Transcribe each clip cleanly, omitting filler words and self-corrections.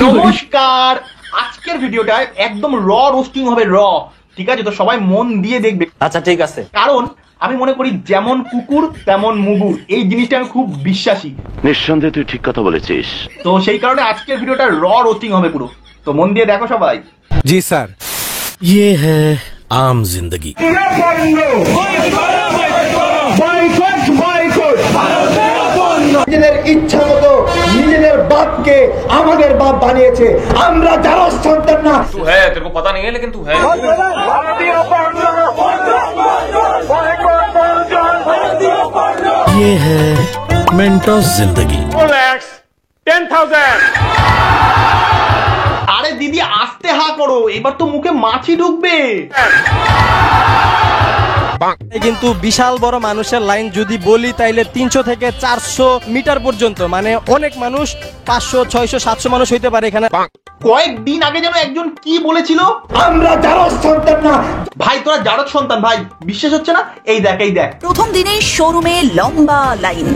নমস্কার, আজকের ভিডিওটা একদম র রোস্টিং হবে, র। ঠিক আছে, তো সবাই মন দিয়ে দেখবে। আচ্ছা ঠিক আছে। কারণ আমি মনে করি যেমন কুকুর তেমন মুগুর, এই জিনিসটা আমি খুব বিশ্বাসী। নিঃসন্দেহে তুই ঠিক কথা বলেছিস। তো সেই কারণে আজকের ভিডিওটা র রোস্টিং হবে পুরো। তো মন দিয়ে দেখো সবাই। जी सर। ये है आम जिंदगी। নিজেদের ইচ্ছা মতো নিজেদের বাপকে আমাদের বাপ বানিয়েছে। আমরা যারা সন্তান না। तू है, तेरे को पता नहीं है लेकिन तू है। ये है मेंटोस जिंदगी। 10,000। আরে দিদি আস্তে হা করো, এবার তো মুখে মাছি ঢুকবে। কিন্তু বিশাল বড় মানুষের লাইন যদি বলি তাইলে 300 থেকে 400 মিটার পর্যন্ত, মানে অনেক মানুষ, 500 600 700 মানুষ হইতে পারে এখানে। কয়েকদিন আগে যেন একজন কি বলেছিল, আমরা যারা সন্তান না। ভাই তোরা জারদ সন্তান, ভাই বিশ্বাস হচ্ছে না? এই দেখ এই দেখ, প্রথম দিনেই শোরুমে লম্বা লাইন।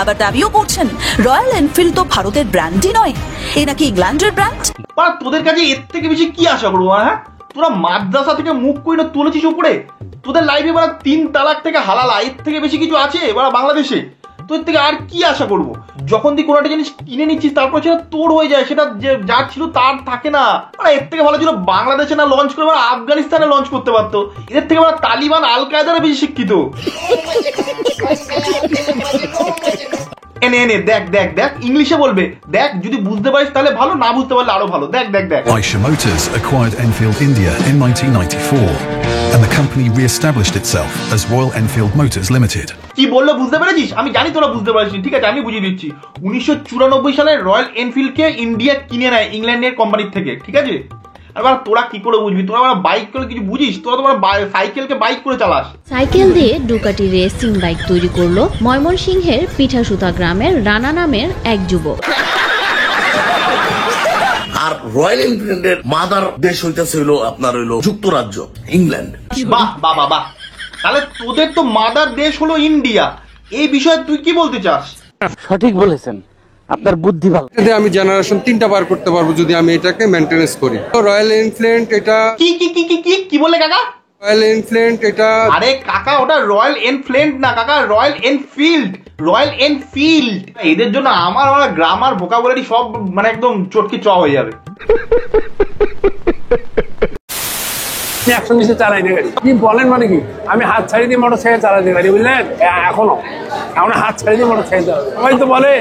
আবার দাবিও করছেন রয়্যাল এনফিল্ড তো ভারতের ব্র্যান্ডই নয়, এ নাকি ইংল্যান্ডের ব্র্যান্ড। বাড়া তোদের কাছে এর থেকে বেশি কি আশা করবো? হ্যাঁ, তোরা মাদ্রাসা থেকে মুখ করে না তুলেছিস উপরে। তোদের লাইফে বাড়া 3 তালাক থেকে হালালা, এর থেকে বেশি কিছু আছে বাড়া বাংলাদেশে? তোর থেকে আর কি আশা করবো? যখন তুই কোনো একটা জিনিস কিনে নিচ্ছিস তারপর সেটা তোর হয়ে যায়, সেটা যে যার ছিল তার থাকে না। এর থেকে ভালো ছিল বাংলাদেশে না লঞ্চ করে আফগানিস্তানে লঞ্চ করতে পারতো। এদের থেকে বাড়া তালিবান আল কায়দারা বেশি শিক্ষিত। এনে এনে দেখ দেখ দেখ, ইংলিশে বলবে। দেখ, যদি বুঝতে পারিস তাহলে ভালো, না বুঝতে পারলে আরো ভালো। দেখ দেখ দেখ। Eicher Motors acquired Enfield India in 1994, and the company re-established itself as Royal Enfield Motors Limited. কি বললো বুঝতে পেরেছিস? আমি জানি তোরা বুঝতে পারিস। ঠিক আছে, আমি বুঝিয়ে দিচ্ছি। 1994 সালে রয়্যাল এনফিল্ডকে ইন্ডিয়া কিনে নেয় ইংল্যান্ডের কোম্পানির থেকে। ঠিক আছে, আর তোরা কি করে বুঝবি? তোরা বাইক করে কিছু বুঝিস? তোরা তোমার সাইকেলকে বাইক করে চালাস। সাইকেল দিয়ে ডুকাটি রেসিং বাইক তৈরি করলো ময়মনসিংহের পিঠাসুতা গ্রামের রানা নামের এক যুবক। আর রয়্যাল এনফিল্ডের মাদার দেশ হইতেছে হইলো আপনার হইলো যুক্তরাজ্য, ইংল্যান্ড। বাহ বাহ বাহ বাহ, তাহলে তোদের তো মাদার দেশ হলো ইন্ডিয়া। এই বিষয়ে তুই কি বলতে চাস? সঠিক বলেছেন, আপনার বুদ্ধি ভালো। আমি জেনারেশন 3টা বার করতে পারবো যদি আমি এটাকে মেইনটেনেন্স করি। রয়্যাল এনফিল্ড এটা কি কি কি কি কি কি বলে কাকা? রয়্যাল এনফিল্ড এটা, আরে কাকা ওটা রয়্যাল এনফিল্ড না কাকা, রয়্যাল এনফিল্ড, রয়্যাল এনফিল্ড। এদের জন্য আমার গ্রামার ভোকাবুলারি সব মানে একদম চটকি চ হয়ে যাবে। চালাই দিয়ে গাড়ি কি বলেন? মানে কি আমি হাত ছাড়িয়ে দিয়ে মোটর সাইকেল চালাই দিয়ে গাড়ি, বুঝলেন? এখনো এখন হাত ছাড়িয়ে দিয়ে মোটর সাইকেল চালাবে। সবাই তো বলে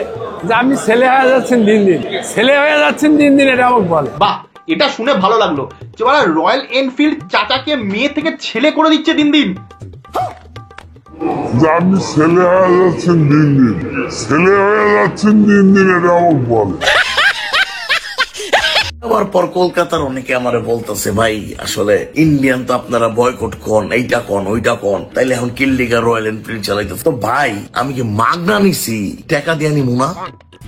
যে আপনি ছেলে হয়ে যাচ্ছেন দিন দিন, ছেলে হয়ে যাচ্ছেন দিন দিন, এটা আমাকে বলে। বাহ, এটা শুনে ভালো লাগলো যে বলা রয়্যাল এনফিল্ড চাচাকে মেয়ে থেকে ছেলে করে দিচ্ছে দিন দিন। আপনি ছেলে হয়ে যাচ্ছেন দিন দিন, ছেলে হয়ে যাচ্ছেন দিন দিন, এটা আমাকে বলে। আবার পর কলকাতার অনেকে আমারে বলতেছে, ভাই আসলে ইন্ডিয়ান তো আপনারা বয়কট কন, এইটা কন ওইটা কন, তাইলে এখন কিল্লিগা রয়্যাল এনফিল্ড চালাইতেছে। তো ভাই আমি কি মাগনা নিছি, টাকা দিয়ে নিমু না?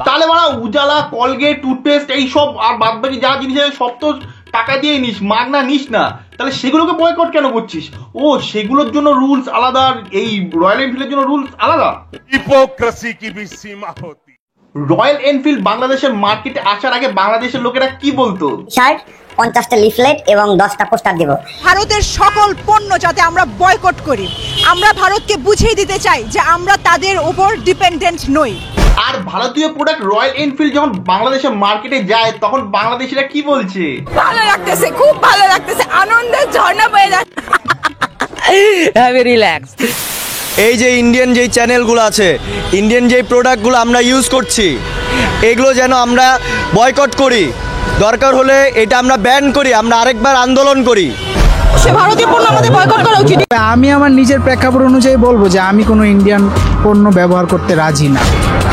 তাহলে মানে উজালা, কলগেট, টুথপেস্ট এইসব আর বাদ বাকি যা জিনিস আছে সব তো টাকা দিয়ে নিস, মাগনা নিস না। তাহলে সেগুলোকে বয়কট কেন করছিস? ও সেগুলোর জন্য রুলস আলাদা, এই রয়্যাল এনফিল্ডের জন্য রুলস আলাদা। হিপোক্রেসি কি ভি সীমা হতি। রয়্যাল এনফিল্ড বাংলাদেশের মার্কেটে আসার আগে বাংলাদেশের লোকেরা কি বলতো? শার্ট, 50টা লিফলেট এবং 10টা পোস্টার দেব। ভারতের সকল পণ্য যাতে আমরা বয়কট করি, আমরা ভারতকে বুঝিয়ে দিতে চাই যে আমরা তাদের উপর ডিপেন্ডেন্ট নই। আর ভারতীয় প্রোডাক্ট রয়্যাল এনফিল্ড যখন বাংলাদেশের মার্কেটে যায় তখন বাংলাদেশিরা কি বলছে? ভালো লাগতেছে, খুব ভালো লাগতেছে, আনন্দের ঝর্ণা বয়ে যাচ্ছে। রিল্যাক্স। এই যে ইন্ডিয়ান যেই চ্যানেলগুলো আছে, ইন্ডিয়ান যেই প্রোডাক্টগুলো আমরা ইউজ করছি, এগুলো যেন আমরা বয়কট করি। দরকার হলে এটা আমরা ব্যান করি, আমরা আরেকবার আন্দোলন করি। সে ভারতীয় পণ্য আমাদের বয়কট করা উচিত। আমি আমার নিজের প্রেক্ষাপট অনুযায়ী বলবো যে আমি কোনো ইন্ডিয়ান পণ্য ব্যবহার করতে রাজি না।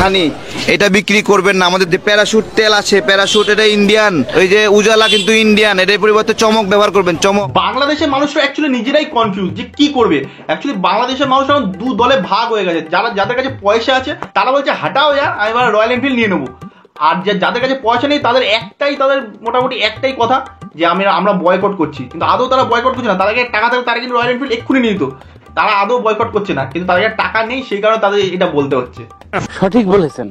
হানি এটা বিক্রি করবেন না। আমাদের যে প্যারাশুট তেল আছে, প্যারাশুট এটা ইন্ডিয়ান। ওই যে উজালা কিন্তু ইন্ডিয়ান, এটার পরিবর্তে চমক ব্যবহার করবেন, চমক। বাংলাদেশের মানুষরা অ্যাকচুয়ালি নিজেরাই কনফিউজ যে কি করবে। অ্যাকচুয়ালি বাংলাদেশের মানুষ এখন দু দলে ভাগ হয়ে গেছে। যাদের কাছে পয়সা আছে তারা বলছে হাঁটাও যা, আমি রয়্যাল এনফিল্ড নিয়ে নেবো। আর যাদের কাছে পয়সা নেই তাদের মোটামুটি একটাই কথা যে আমরা বয়কট করছি, কিন্তু আদৌ তারা বয়কট করছে না। তাদেরকে টাকা থাকে, তারা কিন্তু রয়্যাল এনফিল্ড এক্ষুনি নিয়ে নিত। তারা আদৌ বয়কট করছে না, কিন্তু তাদের টাকা নেই, সেই কারণে তাদের এটা বলতে হচ্ছে। সঠিক বলেছেন,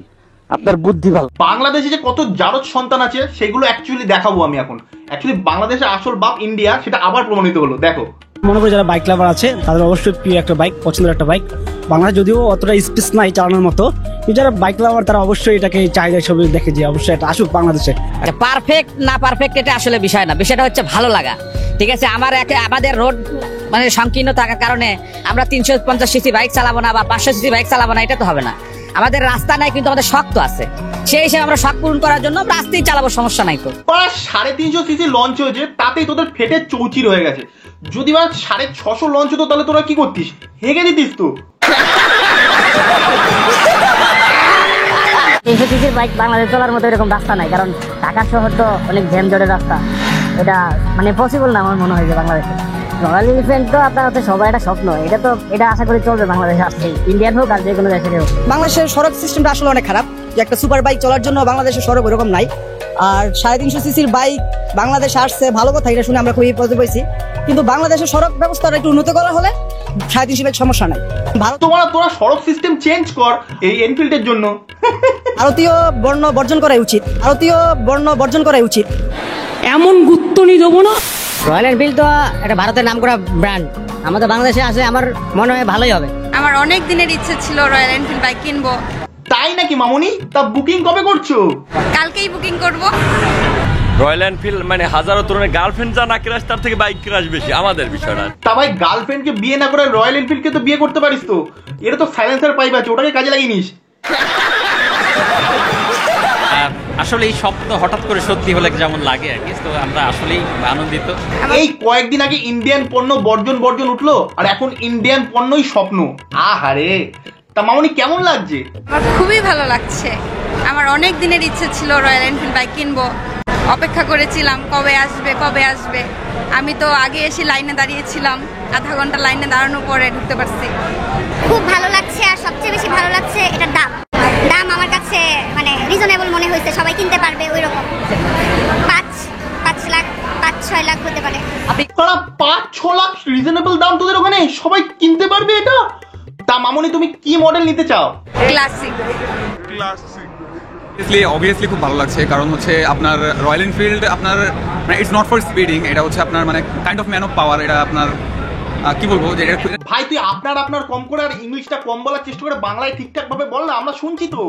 আপনার বুদ্ধি ভালো। বাংলাদেশে যে কত জারজ সন্তান আছে সেগুলো অ্যাকচুয়ালি দেখাবো আমি এখন। অ্যাকচুয়ালি বাংলাদেশের আসল বাপ ইন্ডিয়া, সেটা আবার প্রমাণিত হলো। দেখো, মনে করি যারা বাইক লাভার আছে তাদের অবশ্যই প্রিয় একটা বাইক, পছন্দের একটা বাইক। বাংলাদেশ যদিও অতটা স্পেস নাই চালানোর মতো, কিন্তু যারা বাইক লাভার তারা অবশ্যই এটাকে চাহিদা হিসেবে দেখে যে অবশ্যই এটা আসুক বাংলাদেশে। পারফেক্ট না পারফেক্ট এটা আসলে বিষয় না, বিষয়টা হচ্ছে ভালো লাগা। ঠিক আছে, আমাদের রোড মানে সংকীর্ণ থাকার কারণে আমরা 350 সিসি বাইক চালাবো না বা 500 সিসি বাইক চালাবো না, এটা তো হবে না। আমাদের রাস্তা নাই কিন্তু আমাদের শখ তো আছে, সেই হিসেবে আমরা শখ পূরণ করার জন্য রাস্তায় চালাবো, সমস্যা নাই তো। 350 সিসি লঞ্চ হয়েছে, তাতেই তোদের ফেটে চৌচির হয়ে গেছে। যদি বা 650 লঞ্চ হতো তাহলে তোরা কি করতিস? হেগে দিতিস তো। 300 সিসির বাইক বাংলাদেশ চলার মতো এরকম রাস্তা নাই, কারণ ঢাকা শহর তো অনেক জ্যামজটের রাস্তা, এটা মানে পসিবল না আমার মনে হয় যে বাংলাদেশে। রয়্যাল এনফিল্ড তো আপনার হচ্ছে সবার একটা স্বপ্ন, এটা আশা করি চলবে বাংলাদেশে আসছে, ইন্ডিয়ান হোক আর যে কোনো দেশের হোক। বাংলাদেশের সড়ক সিস্টেমটা আসলে অনেক খারাপ, যে একটা সুপার বাইক চলার জন্য বাংলাদেশের সড়ক ওরকম নাই। আর 350 সিসির বাইক বাংলাদেশে আসছে ভালো কথা, এটা শুনে আমরা খুবই পজিটিভ হয়েছি, কিন্তু বাংলাদেশের সড়ক ব্যবস্থাটা একটু উন্নত করা হলে 350 বাইক সমস্যা নাই। তোরা সড়ক সিস্টেম চেঞ্জ কর এই এনফিল্ডের জন্য। ভারতীয় বর্ণ বর্জন করাই উচিত। এমন গুত্তনি দেবো না। রয়্যাল এনফিল্ড তো একটা ভারতের নামকরা ব্র্যান্ড, আমাদের বাংলাদেশে আসে আমার মনে হয় ভালোই হবে। আমার অনেক দিনের ইচ্ছে ছিল রয়্যাল এনফিল্ড বাইক কিনবো। তাই নাকি মামুনি? তা বুকিং কবে করছো? কালকেই বুকিং করব। রয়্যাল এনফিল্ড মানে হাজারো তরুণের গার্লফ্রেন্ড যা না ক্রাশ তার থেকে বাইক ক্রাশ বেশি আমাদের বিষয়টা। তা ভাই, গার্লফ্রেন্ডকে বিয়ে না করে রয়্যাল এনফিল্ডকে তো বিয়ে করতে পারিস তো। এটা তো সাইলেন্সার পাইপ আছে, ওটাকে কাজে লাগিয়ে নিস। আসলে এই স্বপ্ন হঠাৎ করে সত্যি হলে যেমন লাগে আর কি, তো আমরা আসলেই আনন্দিত। এই কয়েকদিন আগে ইন্ডিয়ান পণ্য বর্জন উঠলো, আর এখন ইন্ডিয়ান পণ্যই স্বপ্ন। আহারে, তা মামুনি কেমন লাগছে? আমার খুবই ভালো লাগছে। আমার অনেক দিনের ইচ্ছে ছিল রয়্যাল এনফিল্ড বাইক কিনবো, অপেক্ষা করেছিলাম কবে আসবে। আমি তো আগে এসে লাইনে দাঁড়িয়েছিলাম, আধা ঘন্টা লাইনে দাঁড়ানোর পরে ঢুকতে পারছি। খুব ভালো লাগছে, আর সবচেয়ে বেশি ভালো লাগছে এটার দাম আমার কাছে মানে রিজনেবল মনে হয়েছে, সবাই কিনতে পারবে ওই রকম। 5-6 লাখ হতে পারে। 5-6 লাখ রিজনেবল দাম তোদের ওখানে, সবাই কিনতে পারবে এটা? তা মামুনি তুমি কি মডেল নিতে চাও? ক্লাসিক। অবভিয়াসলি খুব ভালো লাগছে, কারণ হচ্ছে আপনার রয়্যাল এনফিল্ড আপনার মানে ইটস নট ফর স্পিডিং, এটা হচ্ছে আপনার মানে kind of man of power. এটা আপনার কি বলবো যে ভাই, তুই আপনার কম করে আর ইংলিশটা কম বলার চেষ্টা করে বাংলায় ঠিকঠাক ভাবে বল না, আমরা শুনছি তো।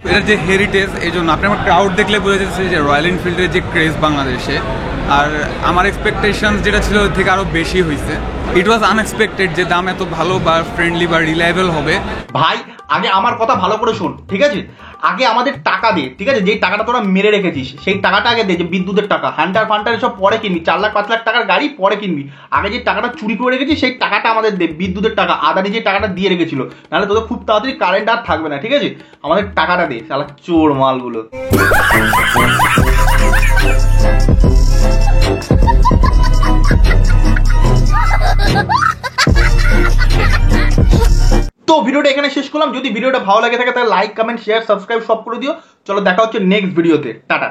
এটার যে হেরিটেজ, এই জন্য আপনি আমার ক্রাউড দেখলে বোঝা যাচ্ছে যে রয়্যাল এনফিল্ডের যে ক্রেজ বাংলাদেশে, আর আমার এক্সপেকটেশন যেটা ছিল ওর থেকে আরো বেশি হয়েছে। ইট ওয়াজ আনএক্সপেক্টেড যে দাম এত ভালো বা ফ্রেন্ডলি বা রিলায়েবল হবে। ভাই, আগে আমার কথা ভালো করে শোন, ঠিক আছে? আগে আমাদের টাকা দে, ঠিক আছে? যেই টাকাটা তোরা মেরে রেখেছিস সেই টাকাটা আগে দে, যে বিদ্যুতের টাকা, হান্টার এসব পরে কিনবি। 4 লাখ 5 লাখ টাকার গাড়ি পরে কিনবি। আগে যে টাকাটা চুরি করে রেখেছিস সেই টাকাটা আমাদের দে, বিদ্যুতের টাকা। আদানি যে টাকাটা দিয়ে রেখেছিল, নাহলে তোদের খুব তাড়াতাড়ি কারেন্ট আর থাকবে না, ঠিক আছে? আমাদের টাকাটা দে, শালা চোর মালগুলো। তো ভিডিওটা এখানে শেষ করলাম। যদি ভিডিওটা ভালো লাগে থাকে তাহলে লাইক, কমেন্ট, শেয়ার, সাবস্ক্রাইব সব করে দিও। চলো দেখা হচ্ছে নেক্সট ভিডিওতে। টাটা।